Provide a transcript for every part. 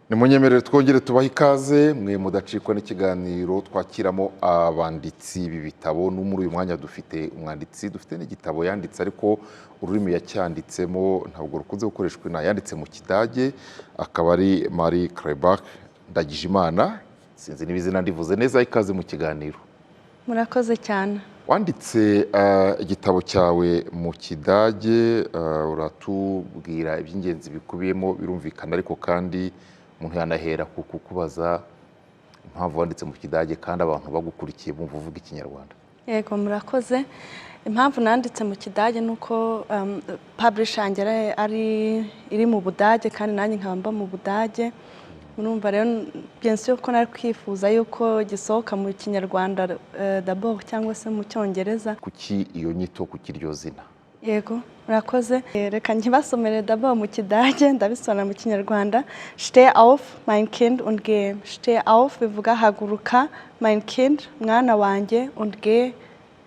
Nimunyemerere twongere tubaha ikaze mwe mudacikwa n'ikiganiro twakiramo abanditsi b'ibitabo. No muri uyu mwanya dufite umwanditsi, dufite n'igitabo yanditse ariko ururimi yacyanditsemo ntabwo rukunze gukoreshwa, yanditse mu Kidage, akaba ari Marie Keresbach Ndagijimana. Sinzi n'ibizina ndivuze neza. Ikaze mu kiganiro. Murakoze cyane. Wanditse igitabo cyawe mu Kidage, uratubwira iby'ingenzi bikubiyemo, birumvikana ariko kandi umuntu yanahera kukubaza impamvu wanditse mu Kidage kandi abantu bagukurikiye bumva uvuga Ikinyarwanda. Yego, murakoze. Impamvu nanditse mu Kidage nuko publisher yanjye iri mu Budage kandi nanjye nkaba mba mu Budage. Urumva rero byense ko nari kwifuza yuko gisohoka mu Kinyarwanda d'abord cyangwa se mu Cyongereza. Kuki iyo nyito, kuki iryo zina? Yego, murakoze. Reka nkibasomere d'abord mu Kidage, ndabisona mu Kinyarwanda. Steh auf, mein Kind, und geh. Steh auf bivuga haguruka, mein Kind, mwana wanjye, und geh,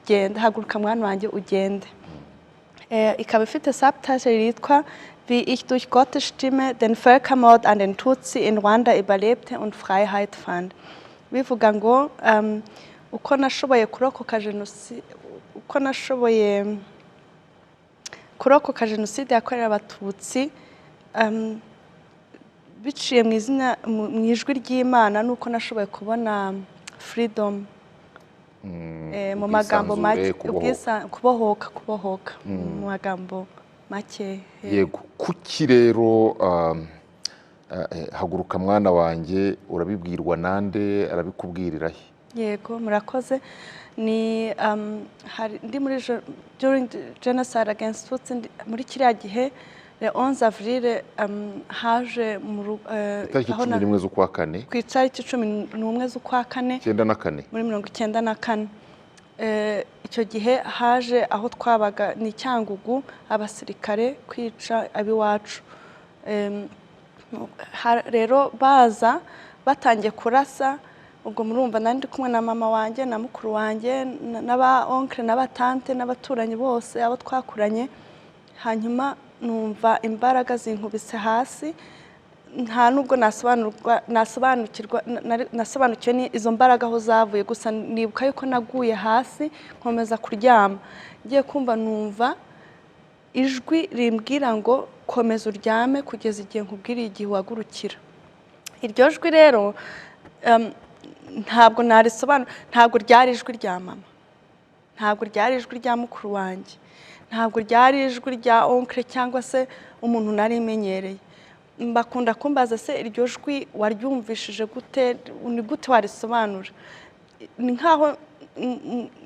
genda. Haguruka mwana wanjye ugende. Ikaba ifite subtitle yitwa Wie ich durch Gottes Stimme den Völkermord an den Tutsi in Rwanda überlebte und Freiheit fand. Bivuga ngo uko nashoboye kurokoka jenoside yakorewe Abatutsi biciye mu ijwi ry'Imana, nuko nashoboye kubona freedom mu magambo make, kubohoka mu magambo make. Yego, kuki rero haguruka mwana wanjye urabibwirwa nande, arabikubwirira he? Yego, murakoze. Ni ndi muri during genocide against Tutsi, muri kiriya gihe le 11 avril haje itariki 11 z'ukwa kane, ku itariki 11 z'ukwa kane 94 muri 1994. Icyo gihe haje aho twabaga ni Cyangugu abasirikare kwica abiwacu. Rero baza batangiye kurasa, ubwo murumva nari ndi kumwe na mama wanjye na mukuru wanjye n'aba oncle n'abatante n'abaturanyi bose abo twakuranye. Hanyuma numva imbaraga zinkubise hasi, nta nubwo nasobanukiwe ni izo mbaraga aho zavuye, gusa nibuka yuko naguye hasi nkomeza kuryama. Ngiye kumva numva ijwi rimbwira ngo komeza uryame kugeza igihe nkubwiriye igihe uhagurukira. Iryo jwi rero ntabwo ryari ijwi rya mama, ntabwo ryari ijwi rya mukuru wanjye, ntabwo ryari ijwi rya oncle cyangwa se umuntu nari imenyereye. Bakunda kumbaza se iryo jwi waryumvishije gute, ni gute warisobanura? Ni nkaho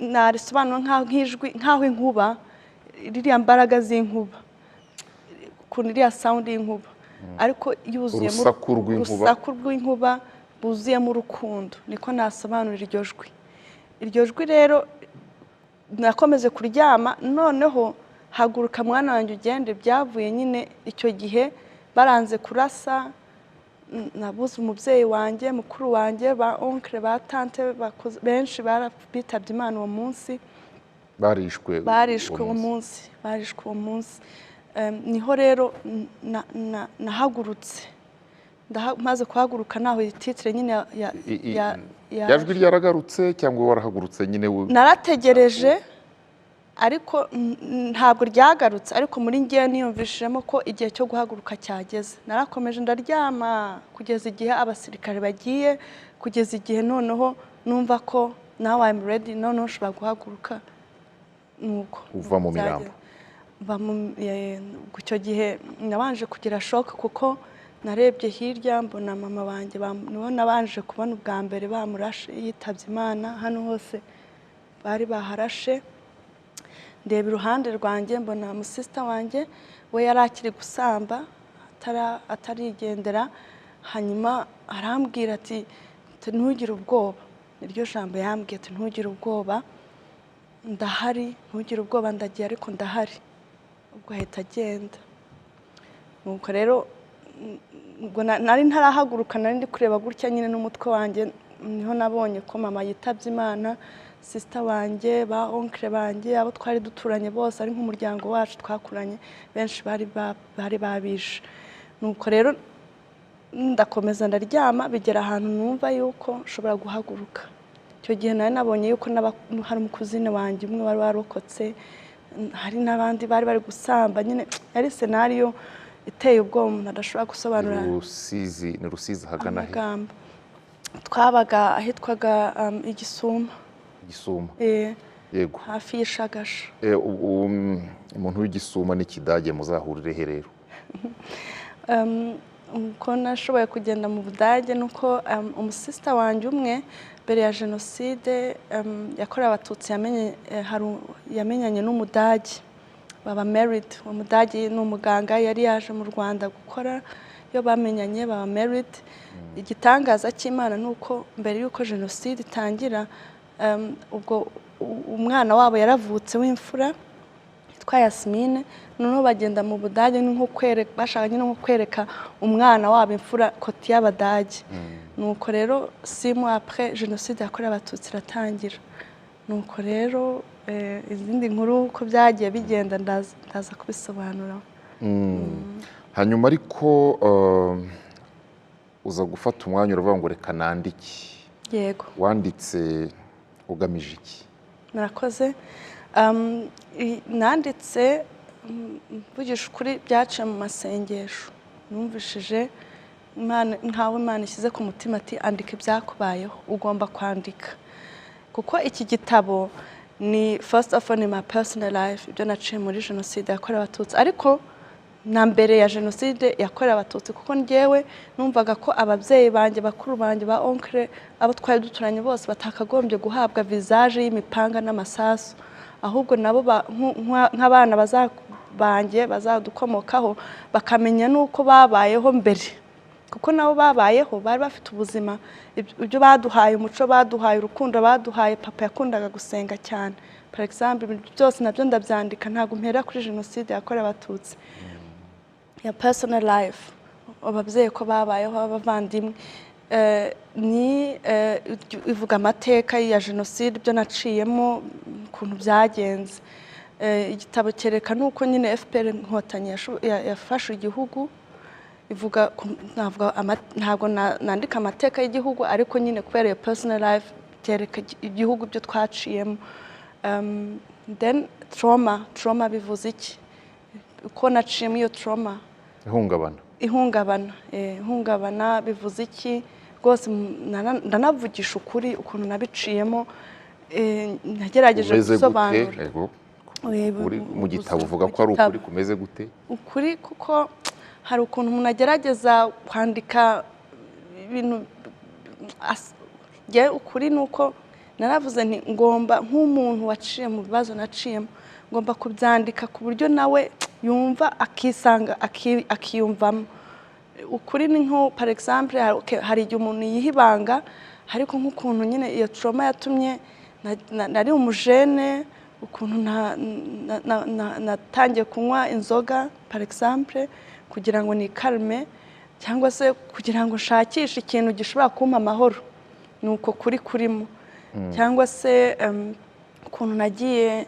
narisobanura nkaho inkuba, ririya mbaraga z'inkuba, ukuntu iriya sound y'inkuba ariko yuzuye mu urusaku rw'inkuba buzuyemo urukundo, niko nasobanura iryo jwi. Iryo jwi rero nakomeze kuryama. Noneho haguruka mwana wanjye ugende byavuye nyine icyo gihe baranze kurasa. Nabuze umubyeyi wanjye, mukuru wanjye, ba oncle, ba tante benshi bitabye Imana uwo munsi, barishwe uwo munsi. Niho rero nahagurutse, maze kuhaguruka naho ititire nyine yajwi ryaragarutse cyangwa warahagurutse nyine? Narategereje ariko ntabwo ryagarutse, ariko muri ngiye niyumvishemo ko igihe cyo guhaguruka cyageze. Narakomeje ndaryama kugeza igihe abasirikare bagiye, kugeza igihe noneho numva ko now I'm ready, noneho nshobora guhaguruka. Nuko uva mu mirambo. Icyo gihe nabanje kugira shock kuko narebye hirya mbona mama wanjye nibo nabanje kubona ubwa mbere bamurashe yitabye Imana. Hano hose bari baharashe. Ndeba iruhande rwanjye mbona musista wanjye we yari akiri gusamba atarigendera. Hanyuma arambwira ati ntugire ubwoba. Iryo jambo yambwiye ati ntugire ubwoba, ndahari, ntugire ubwoba, ndagiye ariko ndahari. Ubwo ahita agenda. Nuko rero ubwo nari ntarahaguruka, nari ndi kureba gutya nyine n'umutwe wanjye, niho nabonye ko mama yitabye Imana, sister wanjye, ba oncle banjye, abo twari duturanye bose ari nk'umuryango wacu twakuranye benshi bari babishe. Nuko rero ndakomeza ndaryama bigera ahantu numva yuko nshobora guhaguruka. Icyo gihe nari nabonye yuko hari umukuzine wanjye umwe wari warokotse, hari n'abandi bari gusamba, nyine yari scenario iteye ubwoba umuntu adashobora gusobanura. Ni Rusizi hagana he? Twabaga ahitwaga Igisuma. Yego. Hafi y'Ishagasha. Umuntu w'Igisuma n'Ikidage muzahurire he rero? Uko nashoboye kugenda mu Budage nuko umusista wanjye umwe mbere ya Jenoside yakorewe Abatutsi yamenyanye n'Umudage, baba married. Umudage ni umuganga yari yaje mu Rwanda gukora, iyo bamenyanye baba married. Igitangaza cy'Imana nuko mbere yuko Jenoside itangira ubwo umwana wabo yaravutse w'imfura yitwa Yasmine, noneho bagenda mu Budage bashaka nko kwereka umwana wabo imfura koti y'Abadage. Nuko rero 6 mois après Jenoside yakorewe Abatutsi iratangira. Nuko rero izindi nkuru uko byagiye bigenda ndaza kubisobanura. Hanyuma ariko uza gufata umwanya uravuga ngo reka nandike. Yego. Wanditse ugamije iki? Murakoze. Nanditse mvugisha ukuri byaciye mu masengesho. Numvishije nkawe Imana ishyize ku mutima ati andika ibyakubayeho, ugomba kwandika. Kuko iki gitabo ni first of all in my personal life, ibyo naciye muri Jenoside yakorewe Abatutsi, ariko na mbere ya Jenoside yakorewe Abatutsi, kuko njyewe numvaga ko ababyeyi banjye, bakuru banjye, ba oncle, abo twari duturanye bose batakagombye guhabwa visage y'imipanga n'amasasu, ahubwo nabo nk'abana banjye bazadukomokaho bakamenya nuko babayeho mbere, kuko nabo babayeho bari bafite ubuzima. Ibyo baduhaye, umuco baduhaye, urukundo baduhaye, papa yakundaga gusenga cyane. For example, byose nabyo ndabyandika, ntabwo mpera kuri Jenoside yakorewe Abatutsi. Ya personal life, ababyeyi ko babayeho, abavandimwe, ivuga amateka ya Jenoside, ibyo naciyemo, ukuntu byagenze. Igitabo cyerekana uko nyine FPR Inkotanyi yafashe igihugu. Ivuga ntabwo nandika amateka y'igihugu, ariko nyine kubera iyo personal life cyereka igihugu byo twaciyemo. Then trauma bivuze iki? Uko naciyemo iyo trauma. Ihungabana bivuze iki? Rwose ndanavugisha ukuri ukuntu nabiciyemo, nagerageje gusobanura. Mu gitabo uvuga ko ari ukuri kumeze gute? Ukuri kuko hari ukuntu umuntu agerageza kwandika ibintu. Ukuri ni uko naravuze nti ngomba, nk'umuntu waciye mu bibazo naciyemo, ngomba kubyandika ku buryo nawe yumva akisanga akiyumvamo. Ukuri ni nko par exemple hari igihe umuntu yihibanga, ariko nk'ukuntu nyine iyo trauma yatumye nari umujene, ukuntu natangiye kunywa inzoga par exemple kugira ngo nikalme, cyangwa se kugira ngo nshakishe ikintu gishobora kumpa amahoro. Nuko kuri kurimo. Cyangwa se ukuntu nagiye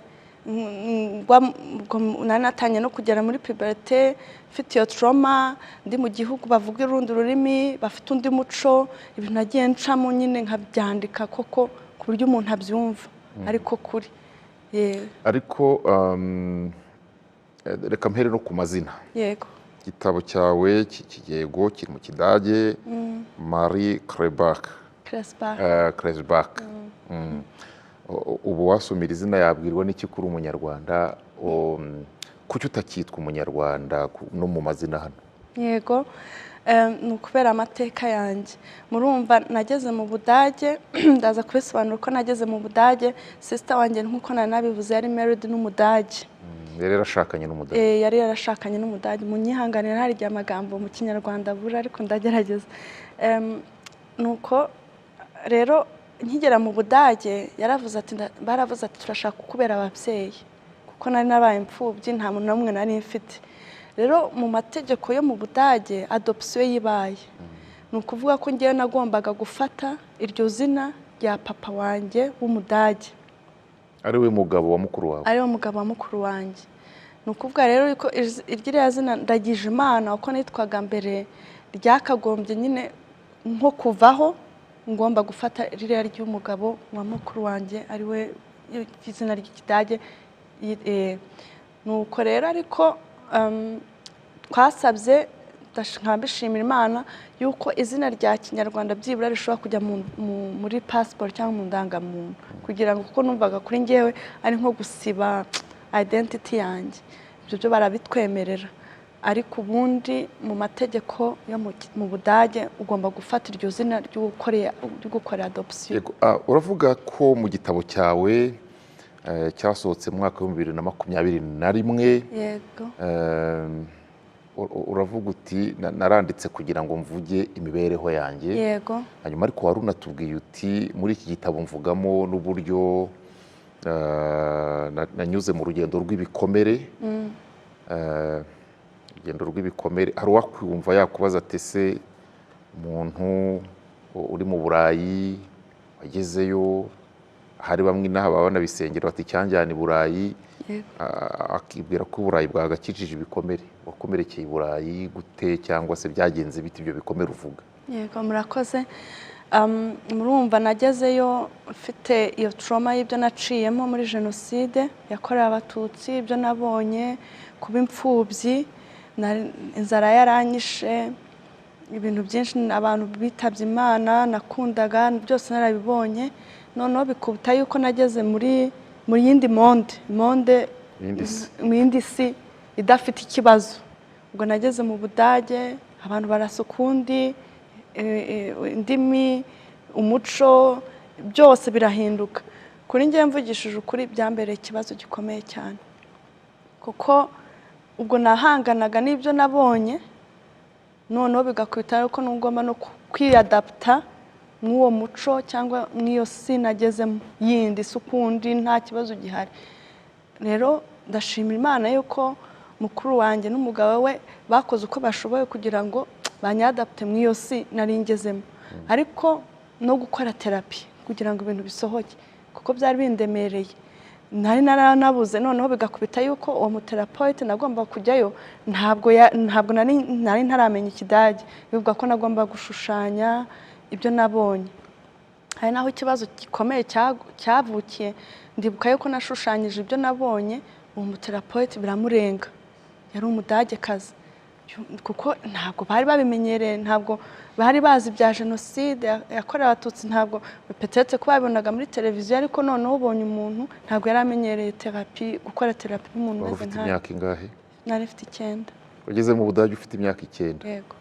nari natangiye no kugera muri puberté, mfite iyo trauma, ndi mu gihugu bavuga urundi rurimi, bafite undi muco, ibintu nagiye ncamo nyine nkabyandika koko ku buryo umuntu abyumva, ariko kuri. Ariko reka mpere no ku mazina. Yego. Igitabo cyawe cy'ikigego kiri mu Kidage, Marie Keresbach. Ubu wasomera izina yabwirwa n'iki kuri umunyarwanda? Kuki utakitwa umunyarwanda no mu mazina hano? Yego, ni ukubera amateka yanjye. Murumva nageze mu Budage, ndaza kubisobanura uko nageze mu Budage. Sister wanjye nk'uko nabivuze yari married n'Umudage. Yari yarashakanye n'Umudage? Yari yarashakanye n'Umudage. Munyihanganira hari igihe amagambo mu Kinyarwanda abura, ariko ndagerageza. Nuko rero nkigera mu Budage baravuze ati turashaka kukubera ababyeyi, kuko nari nabaye imfubyi, nta muntu n'umwe nari mfite. Rero mu mategeko yo mu Budage adoption yibaye, ni ukuvuga ko ngewe nagombaga gufata iryo zina rya papa wanjye w'Umudage, ari we mugabo wa mukuru wawe? Ari we mugabo wa mukuru wanjye. Ni ukuvuga rero ko iryo zina Ndagijimana uko nitwaga mbere ryakagombye nyine nko kuvaho ngomba gufata ririya ry'umugabo wa mukuru wanjye ari we izina ry'ikidage. Nuko rero ariko twasabye nkabishimira Imana yuko izina rya Kinyarwanda byibura rishobora kujya muri passport cyangwa mu ndangamuntu, kugira ngo kuko numvaga kuri njyewe ari nko gusiba identity yanjye. Ibyo byo barabitwemerera, ariko ubundi mu mategeko yo mu Budage ugomba gufata iryo zina ryo gukora adoption. Uravuga ko mu gitabo cyawe cyasohotse mu mwaka wa 2021, yego, uravuga uti naranditse kugira ngo mvuge imibereho yanjye. Yego. Hanyuma ariko wari unatubwiye uti muri iki gitabo mvugamo n'uburyo nanyuze mu rugendo rw'ibikomere. Urugendo rw'ibikomere, hari uwakwumva yakubaza ati ese umuntu uri mu Burayi wagezeyo, hari bamwe inaha baba banabisengera bati cyanjyana i Burayi, akibwira ko Burayi bwagakijije ibikomere. Wakomerekeye i Burayi gute, cyangwa se byagenze bite ibyo bikomere uvuga? Yego, murakoze. Murumva nagezeyo mfite iyo trauma y'ibyo naciyemo muri jenoside yakorewe Abatutsi, ibyo nabonye, kuba imfubyi, inzara yaranyishe, ibintu byinshi, abantu bitabye Imana nakundaga, byose narabibonye. Noneho bikubuta yuko nageze mu yindi monde, mu yindi si idafite ikibazo. Ubwo nageze mu Budage, abantu barasa ukundi, indimi, umuco, byose birahinduka. Kuri njye mvugishije ukuri byambereye ikibazo gikomeye cyane, kuko ubwo nahanganaga n'ibyo nabonye, noneho bigakwita yuko ngomba no kwiyadapta n'uwo muco cyangwa n'iyo si nagezemo yindi sukundi, nta kibazo gihari. Rero ndashimira Imana yuko mukuru wanjye n'umugabo we bakoze uko bashoboye kugira ngo banyadapte mu iyo si nari ngezemo, ariko no gukora terapi kugira ngo ibintu bisohoke, kuko byari bindemereye, nari naranabuze. Noneho bigakubita yuko uwo muterapeute nagomba kujyayo, ntabwo nari ntaramenya Ikidage, bivuga ko nagomba gushushanya ibyo nabonye. Hari naho ikibazo gikomeye cyavukiye, ndibuka yuko nashushanyije ibyo nabonye, uwo muterapeute biramurenga, yari Umudagekazi, kuko ntabwo bari babimenyereye, ntabwo bari bazi bya jenoside yakorewe Abatutsi, ntabwo petetse ko babibonaga muri televiziyo, ariko noneho ubonye umuntu ntabwo yari amenyereye terapi, gukora terapi n'umuntu umeze nkawe. Ufite imyaka ingahe? Nari mfite 9. Wageze mu Budage ufite imyaka 9? Yego.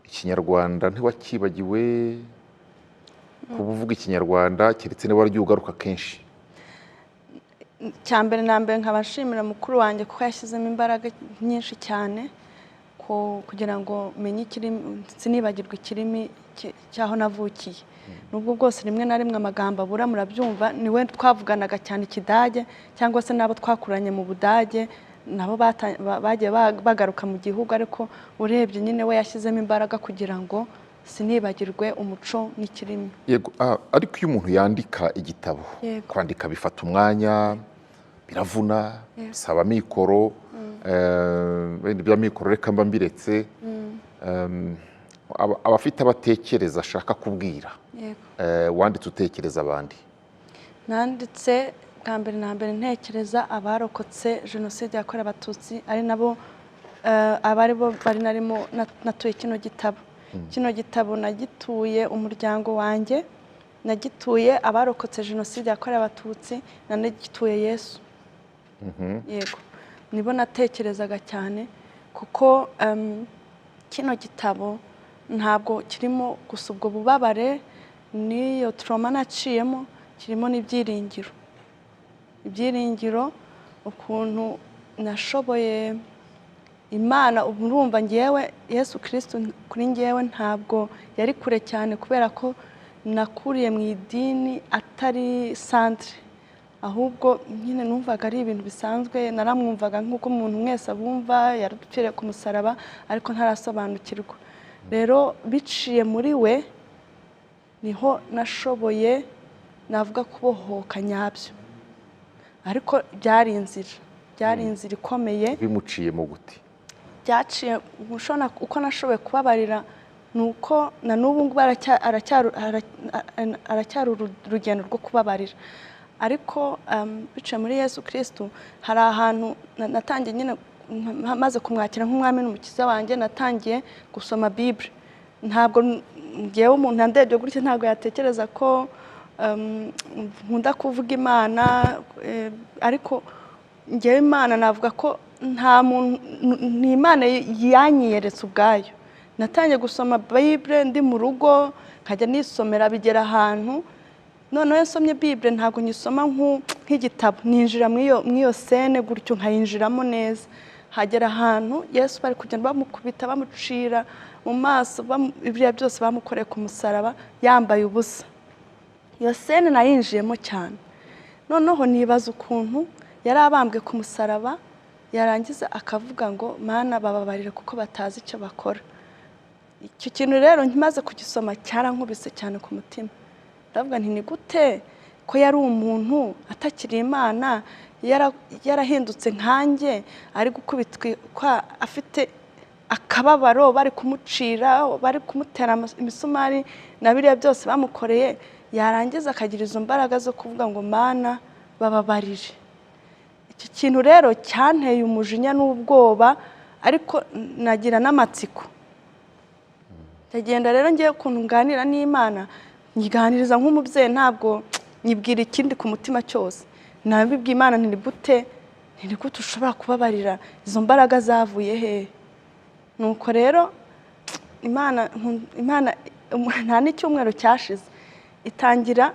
Ikinyarwanda ntiwakibagiwe? Kuba uvuga Ikinyarwanda keretse niba waryo ugaruka kenshi? Cyambere na mbere nkabashimira mukuru wanjye kuko yashyizemo imbaraga nyinshi cyane kugira ngo menye ikirimi, sinibagirwe ikirimi cyaho navukiye. Nubwo bwose rimwe na rimwe amagambo abura, murabyumva, niwe twavuganaga cyane Ikidage, cyangwa se nabo twakuranye mu Budage, nabo bagiye bagaruka mu gihugu, ariko urebye nyine we yashyizemo imbaraga kugira ngo sinibagirwe umuco n'ikirimi. Yego, ariko iyo umuntu yandika igitabo, kwandika bifata umwanya, biravuna, bisaba mikoro, bya mikoro reka mba mbiretse, abafite abatekereza ashaka kubwira. Wanditse utekereza abandi? Nanditse bwa mbere na mbere ntekereza abarokotse jenoside yakorewe Abatutsi, ari nabo abari bo bari narimo natuye kino gitabo. Kino gitabo nagituye umuryango wanjye, nagituye abarokotse jenoside yakorewe Abatutsi, nanagituye Yesu. Yego, nibo natekerezaga cyane, kuko kino gitabo ntabwo kirimo gusa ubwo bubabare n'iyo trauma naciyemo, kirimo n'ibyiringiro. Ibyiringiro, ukuntu nashoboye Imana, urumva ngewe Yesu Kristo kuri ngewe ntabwo yari kure cyane, kubera ko nakuriye mu idini atari centre, ahubwo nyine numvaga ari ibintu bisanzwe, naramwumvaga nk'uko umuntu mwese abumva, yarapfiriye ku musaraba ariko ntarasobanukirwa. Rero biciye muri we niho nashoboye navuga kubohoka nyabyo, ariko byari inzira ikomeye. Bimuciye mu guti? byaciye uko nashoboye kubabarira nuko na n'ubu ngubu aracyari urugendo rwo kubabarira, ariko biciye muri Yesu Kristo hari ahantu natangiye nyine maze kumwakira nk'umwami n'umukiza wanjye, natangiye gusoma Bible. Ntabwo ngewe umuntu andebye gutya ntabwo yatekereza ko nkunda kuvuga Imana, ariko ngewe Imana navuga ko nta muntu, ni Imana yanyiyeretse ubwayo. Natangiye gusoma Bible ndi mu rugo, nkajya nisomera, bigera ahantu noneho nsomye Bible ntabwo nyisoma nk'igitabo, ninjira mw'iyo sene gutyo nkayinjiramo neza. Hagera ahantu Yesu bari kugenda bamukubita bamucira mu maso, ibyo byose bamukoreye ku musaraba yambaye ubusa. Iyo sene nayinjiyemo cyane, noneho nibaza ukuntu yari abambwe ku musaraba, yarangiza akavuga ngo Mana bababarire kuko batazi icyo bakora. Icyo kintu rero nkimaze kugisoma cyarankubise cyane ku mutima. Ndavuga nti ni gute ko yari umuntu atakiri Imana, yarahindutse nkanjye, ari gukubitwa afite akababaro, bari kumucira, bari kumutera imisumari na biriya byose bamukoreye, yarangiza akagira izo mbaraga zo kuvuga ngo Mana bababarire. Icyo kintu rero cyanteye umujinya n'ubwoba, ariko nagira n'amatsiko. Ndagenda rero ngiye ukuntu nganira n'Imana, nyiganiriza nk'umubyeyi, ntabwo nyibwira ikindi ku mutima cyose. Nabibwiye Imana nti ni gute ushobora kubabarira, izo mbaraga zavuye hehe? Nuko rero Imana nta n'icyumweru cyashize itangira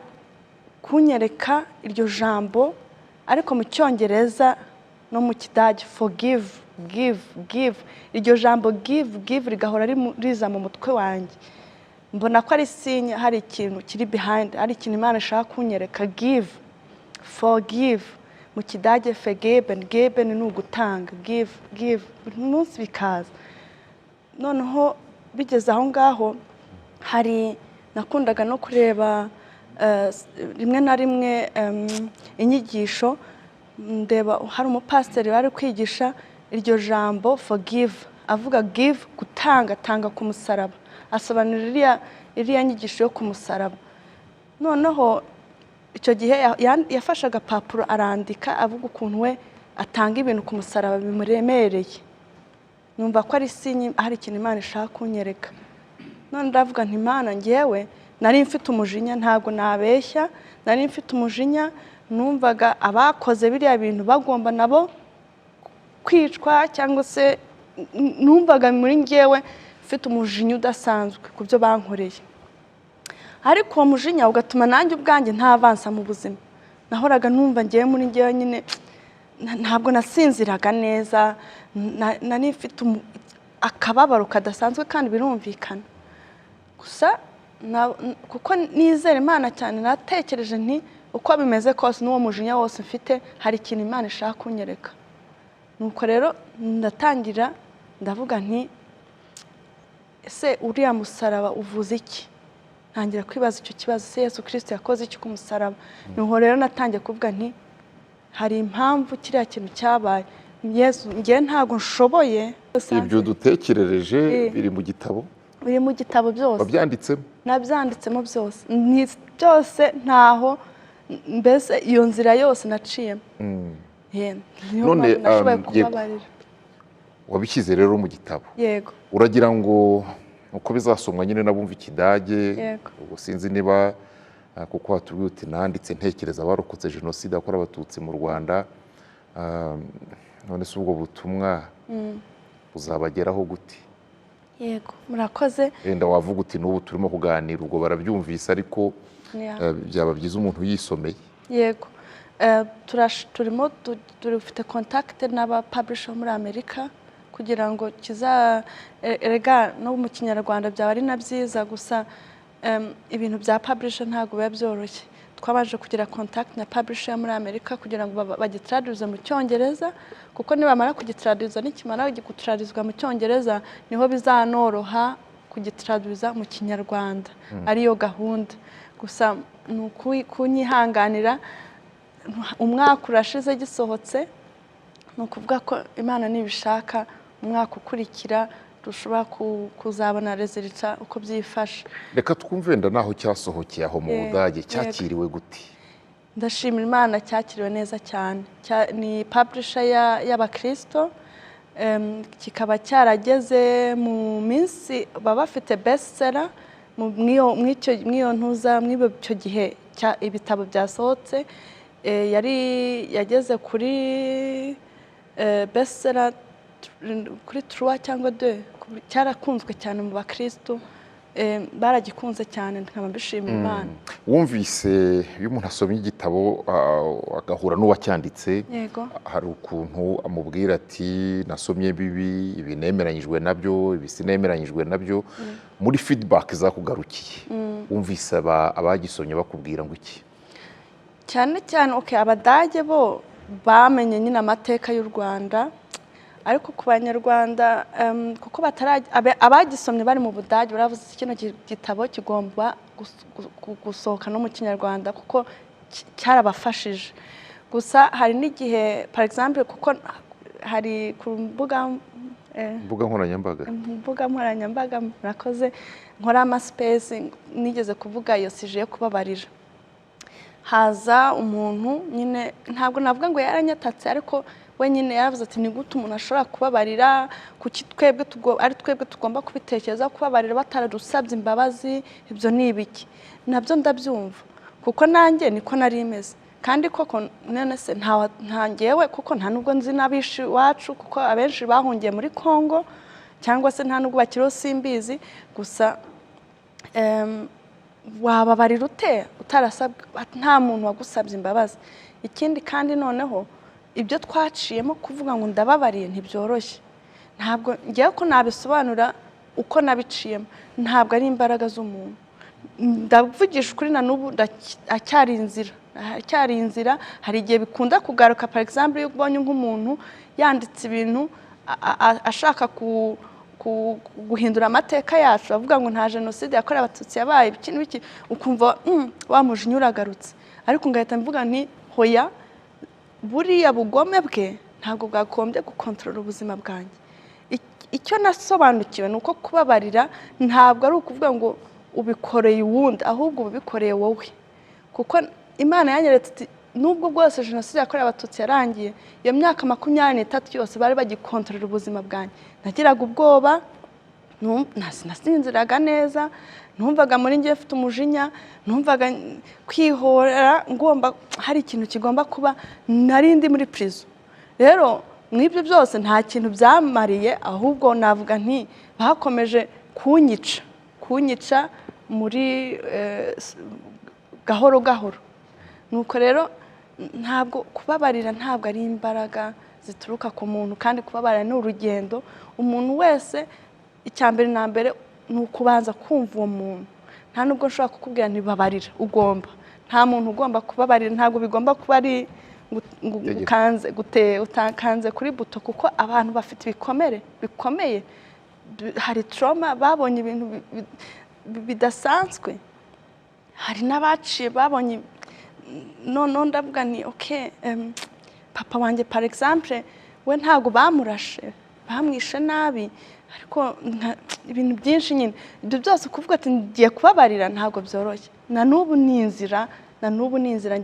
kunyereka iryo jambo, ariko mu Cyongereza no mu Kidage, forgive, give. Iryo jambo give rigahora riza mu mutwe wanjye. Mbona ko ari sinya, hari ikintu kiri behind, hari ikintu Imana ishaka kunyereka. Give, forgive, mu Kidage geben ni ugutanga, give, buri munsi bikaza. Noneho bigeze aho ngaho, hari nakundaga no kureba rimwe na rimwe inyigisho, ndeba hari umupasiteri wari kwigisha iryo jambo forgive, avuga give, gutanga, tanga ku musaraba, asobanura iriya nyigisho yo ku musaraba. Noneho icyo gihe yafashe agapapuro arandika, avuga ukuntu we atanga ibintu ku musaraba bimuremereye. Numva ko ari sinyi, hari ikintu Imana ishaka kunyereka. None ndavuga nti Imana, ngewe nari mfite umujinya, ntabwo nabeshya, nari mfite umujinya. Numvaga abakoze biriya bintu bagomba nabo kwicwa, cyangwa se numvaga muri ngewe mfite umujinya udasanzwe ku byo bankoreye. Ariko uwo mujinya ugatuma nanjye ubwanjye ntavansa mu buzima. Nahoraga numva ngewe muri ngewe nyine ntabwo nasinziraga neza, nari mfite akababaro kadasanzwe kandi birumvikana. Gusa kuko nizera Imana cyane, natekereje nti uko bimeze kose n'uwo mujinya wose mfite, hari ikintu Imana ishaka kunyereka. Nuko rero ndatangira ndavuga nti ese uriya musaraba uvuze iki? Ntangira kwibaza icyo kibazo, se Yesu Kristo yakoze iki ku musaraba? Nuko rero natangiye kuvuga nti hari impamvu kiriya kintu cyabaye. Yesu, ngewe ntabwo nshoboye. Ibyo dutekerereje biri mu gitabo? Biri mu gitabo byose. Wabyanditsemo? Nabyanditsemo byose. Byose ntaho, mbese iyo nzira yose naciyemo. None wabishyize rero mu gitabo? Yego. Uragira ngo uko bizasomwa nyine nabumva Ikidage, ubwo sinzi niba kuko watubwiye uti nanditse ntekereza abarokotse Jenoside yakorewe Abatutsi mu Rwanda, none se ubwo butumwa uzabageraho gute? Yego, murakoze. Wenda wavuga uti n'ubu turimo kuganira, ubwo barabyumvise, ariko byaba byiza umuntu yisomeye. Yego, turimo dufite kontakite n'abapublisher muri Amerika kugira ngo erega no mu Kinyarwanda byaba ari na byiza, gusa ibintu bya publisher ntabwo biba byoroshye. Twabanje kugira contact na publisher muri Amerika kugira ngo bagitraduze mu Cyongereza, kuko nibamara kugitraduza nikimara gutradurizwa mu Cyongereza niho bizanoroha kugitraduza mu Kinyarwanda. Ariyo gahunda. Gusa kunyihanganira, umwaka urashize gisohotse, nukuvuga ko Imana nibishaka umwaka ukurikira dushobora kuzabona resulta uko byifashe. Reka twumve wenda naho cyasohokeye aho mu Budage cyakiriwe gute? Ndashimira Imana cyakiriwe neza cyane. Ni publisher y'abakristo, kikaba cyarageze mu minsi baba bafite bestseller mw'iyo ntuza mw'icyo gihe ibitabo byasohotse, yageze kuri bestseller kuri 3 cyangwa 2, cyarakunzwe cyane mu bakristo, baragikunze cyane, nkaba mbishimira Imana. Wumvise iyo umuntu asomye igitabo agahura n'uwacyanditse, hari ukuntu amubwira ati nasomye bibi, ibi nemeranyijwe nabyo, ibi sinemeranyijwe nabyo, muri feedback zakugarukiye wumvise abagisomye bakubwira ngo iki? Cyane cyane Abadage bo bamenye nyine amateka y'u Rwanda, ariko ku Banyarwanda kuko abagisomye bari mu Budage baravuze kino gitabo kigomba gusohoka no mu Kinyarwanda kuko cyarabafashije. Gusa hari n'igihe par exemple kuko hari ku mbuga nkoranyambaga murakoze, nkora amaspace nigeze kuvuga iyo sije yo kubabarira, haza umuntu nyine, ntabwo navuga ngo yaranyatatse, ariko we nyine yaravuze ati ni gute umuntu ashobora kubabarira, kuki twebwe tugomba kubitekereza kubabarira bataradusabye imbabazi, ibyo ni ibiki? Nabyo ndabyumva kuko nanjye niko nari imeze, kandi koko none se ntangewe kuko nta nubwo nzi n'abishi wacu, kuko abenshi bahungiye muri Congo cyangwa se nta nubwo bakiriho, simbizi. Gusa wababarira ute utarasabwe, nta muntu wagusabye imbabazi? Ikindi kandi noneho ibyo twaciyemo kuvuga ngo ndababariye ntibyoroshye, ntabwo ngiye ko nabisobanura uko nabiciyemo, ntabwo ari imbaraga z'umuntu. Ndavugisha ukuri na n'ubu acyari inzira, hari igihe bikunda kugaruka. Par exemple iyo ubonye nk'umuntu yanditse ibintu ashaka guhindura amateka yacu, avuga ngo nta jenoside yakorewe Abatutsi yabaye, biki ukumva wamujinya uragarutse, ariko ngahita mvuga nti hoya, buriya bugome bwe ntabwo bwagombye gukontorora ubuzima bwanjye. Icyo nasobanukiwe ni uko kubabarira ntabwo ari ukuvuga ngo ubikoreye uwundi, ahubwo ubikoreye wowe, kuko Imana yanyeretse iti nubwo bwose jenoside yakorewe Abatutsi yarangiye, iyo myaka 23 yose bari bagikontorora ubuzima bwanjye, nagiraga ubwoba, nasinziraga neza, numvaga muri njye mfite umujinya, numvaga kwihorera, ngomba hari ikintu kigomba kuba, nari ndi muri prison. Rero mwibyo byose nta kintu byamariye, ahubwo navuga nti bakomeje kunyica muri gahoro gahoro. Nuko rero ntabwo kubabarira ntabwo ari imbaraga zituruka ku muntu, kandi kubabarira ni urugendo. Umuntu wese icyambere na mbere ni ukubanza kumva uwo muntu. Nta nubwo nshobora kukubwira ntibabarira, ugomba, nta muntu ugomba kubabarira, ntabwo bigomba kuba ari utakanze kuri buto, kuko abantu bafite ibikomere bikomeye, hari trauma, babonye ibintu bidasanzwe, hari n'abaciye babonye. None ndavuga ni papa wanjye par exemple we ntabwo bamurashe, bamwishe nabi, ariko ibintu byinshi nyine, ibyo byose kuvuga ati ngiye kubabarira ntabwo byoroshye. Na n'ubu ni inzira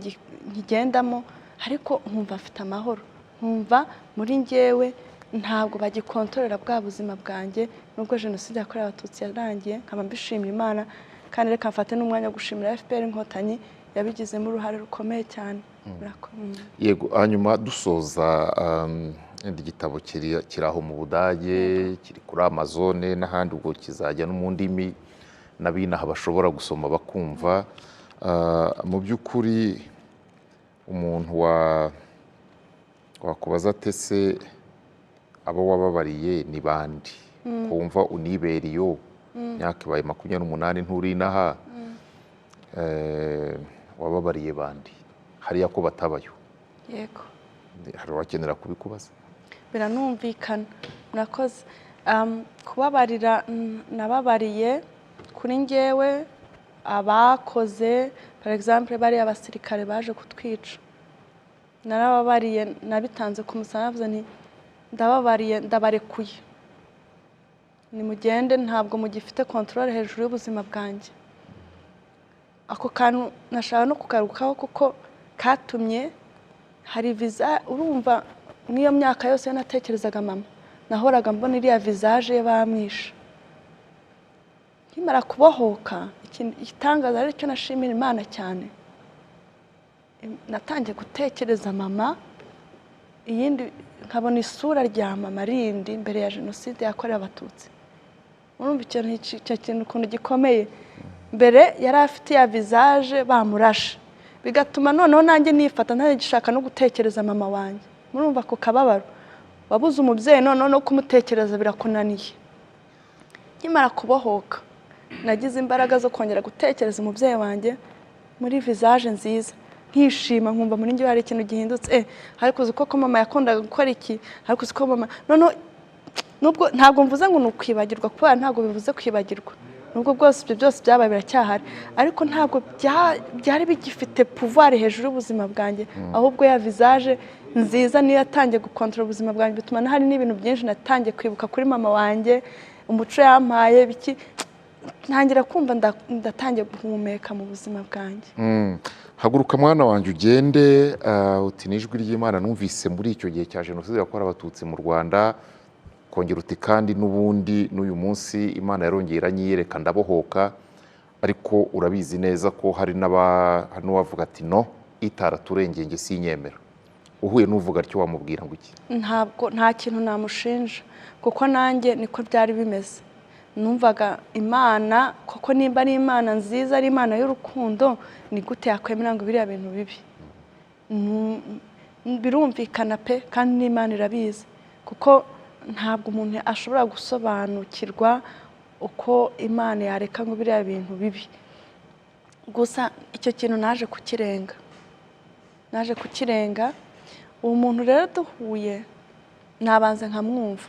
nkigendamo, ariko nkumva afite amahoro, nkumva muri njyewe ntabwo bagikontorera bwa buzima bwanjye. Nubwo jenoside yakorewe Abatutsi yarangiye, nkaba mbishimira Imana, kandi reka mfate n'umwanya wo gushimira FPR Inkotanyi yabigizemo uruhare rukomeye cyane. Yego, hanyuma dusoza, igitabo kiri aho mu Budage, kiri kuri Amazon n'ahandi, ubwo kizajya no mu ndimi n'abinaha bashobora gusoma bakumva. Mu by'ukuri umuntu wakubaza ate se abo wababariye ni bandi? Kumva unibera iyo myaka ibaye 28 nturi inaha, wababariye bandi hariya ko batabayo? Yego, hari wakenera kubikubaza? Biranumvikana. Murakoze. Kubabarira nababariye kuri njyewe abakoze, par exemple bari abasirikare baje kutwica, narababariye, nabitanze ku musaraba, navuze nti ndababariye, ndabarekuye, nimugende ntabwo mugifite control hejuru y'ubuzima bwanjye. Ako kantu nashaka no kugarukaho kuko katumye hari visa, urumva n'iyo myaka yose natekerezaga mama nahoraga mbona iriya visage ye bamwisha. Nkimara kubohoka igitangaza ari cyo nashimira Imana cyane, natangiye gutekereza mama iyindi, nkabona isura rya mama rindi mbere ya jenoside yakorewe Abatutsi. Urumva icyo kintu ukuntu gikomeye, mbere yari afite ya visage bamurashe, bigatuma noneho nanjye nifata ntagishaka no gutekereza mama wanjye. Murumva ko kababaro, wabuze umubyeyi noneho no kumutekereza birakunaniye. Nkimara kubohoka nagize imbaraga zo kongera gutekereza umubyeyi wanjye muri visage nziza, nkishima nkumva muri njye hari ikintu gihindutse. Ariko uzi ko mama yakundaga gukora iki, ariko uzi ko mama noneho nubwo ntabwo mvuze ngo nukwibagirwa, kuba ntabwo bivuze kwibagirwa, nubwo bwose ibyo byose byabaye biracyahari, ariko ntabwo byari bigifite pouvoir hejuru y'ubuzima bwanjye, ahubwo ya visage nziza niyo yatangiye gukontrola ubuzima bwanjye, bituma hari n'ibintu byinshi natangiye kwibuka kuri mama wanjye, umuco yampaye biki, ntangira kumva ndatangiye guhumeka mu buzima bwanjye. Haguruka mwana wanjye ugende, uti n'ijwi ry'Imana numvise muri icyo gihe cya jenoside yakorewe Abatutsi mu Rwanda, kongera uti kandi n'ubundi n'uyu munsi Imana yarongeye iranyiyereka ndabohoka. Ariko urabizi neza ko hari n'uwavuga ati no itaraturengeye nge sinyemera. Uhuye n'uvuga atyo wamubwira ngo iki? Ntabwo, nta kintu namushinja kuko nanjye niko byari bimeze. Numvaga Imana koko nimba ari Imana nziza, ari Imana y'urukundo, ni gute yakwemera ngo biriya bintu bibi? Birumvikana pe, kandi n'Imana irabizi, kuko ntabwo umuntu ashobora gusobanukirwa uko Imana yareka ngo biriya bintu bibi. Gusa icyo kintu naje kukirenga. Uwo muntu rero duhuye nabanze nkamwumva,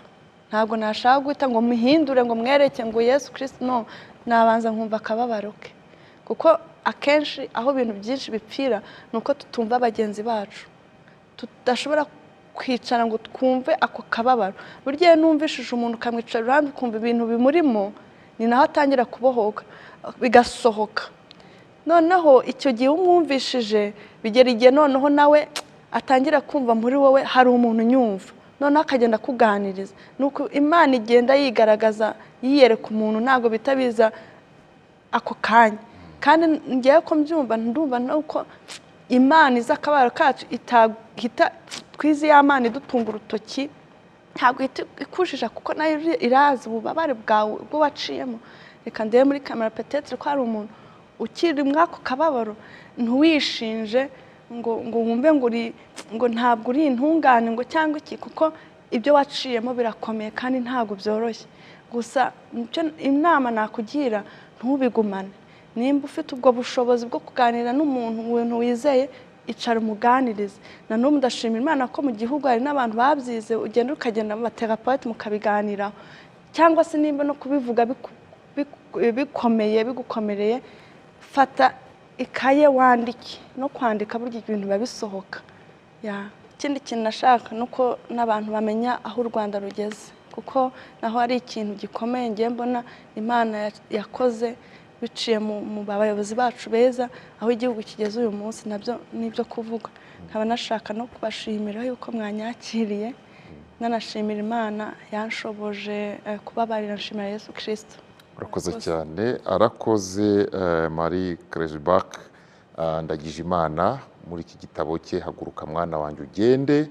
ntabwo nashaka guhita ngo muhindure ngo mwereke ngo Yesu Kristo, no, nabanza nkumva akababaro ke, kuko akenshi aho ibintu byinshi bipfira nuko tutumva bagenzi bacu, tudashobora kwicara ngo twumve ako kababaro. Burya numvishije umuntu ukamwicara iruhande ukumva ibintu bimurimo, ni naho atangira kubohoka bigasohoka. Noneho icyo gihe umwumvishije bigera igihe noneho nawe atangira kumva muri wowe hari umuntu unyumva, noneho akagenda kuganiriza. Nuko Imana igenda yigaragaza, yiyereka umuntu, ntabwo bitabiza ako kanya. Kandi ngiye ko mbyumva, ndumva nuko Imana iza akababaro kacu itahita twizi ya Mana idutunga urutoki, ntabwo ikujija kuko nayo irazi ububabare bwawe bwo waciyemo. Reka ndebe muri kamera peut-être ko hari umuntu ukiri mwako kababaro, ntuwishinje ngo wumve ngo ntabwo uri intungane ngo cyangwa iki, kuko ibyo waciyemo birakomeye kandi ntabwo byoroshye. Gusa inama nakugira, ntubigumane. Nimba ufite ubwo bushobozi bwo kuganira n'umuntu wizeye, icara umuganirize. Na n'ubu ndashimira Imana ko mu gihugu hari n'abantu babyize, ugenda ukagenda mu baterapeute mukabiganiraho, cyangwa se nimba no kubivuga bigukomereye, fata ikaye wandike. No kwandika burya ibintu biba bisohoka. Ikindi kintu nashaka nuko n'abantu bamenya aho u Rwanda rugeze, kuko naho ari ikintu gikomeye ngiye mbona Imana yakoze biciye mu bayobozi bacu beza, aho igihugu kigeze uyu munsi nabyo nibyo kuvuga. Nkaba nashaka no kubashimira yuko mwanyakiriye, nanashimira Imana yanshoboje kubabarira, nshimira Yesu Kristo. Urakoze cyane. Arakoze Marie Keresbach Ndagijimana muri iki gitabo cye Haguruka mwana wanjye ugende,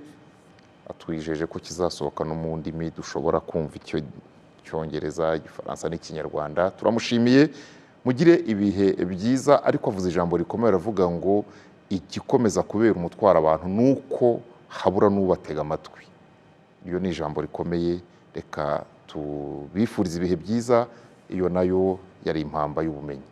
atwijeje ko kizasohoka no mu ndimi dushobora kumva icyo Cyongereza, Igifaransa n'Ikinyarwanda. Turamushimiye, mugire ibihe byiza. Ariko avuze ijambo rikomeye, aravuga ngo igikomeza kubera umutwaro abantu nuko habura n'ubatega amatwi. Iyo ni ijambo rikomeye. Reka tubifurize ibihe byiza. Iyo nayo yari impamba y'ubumenyi.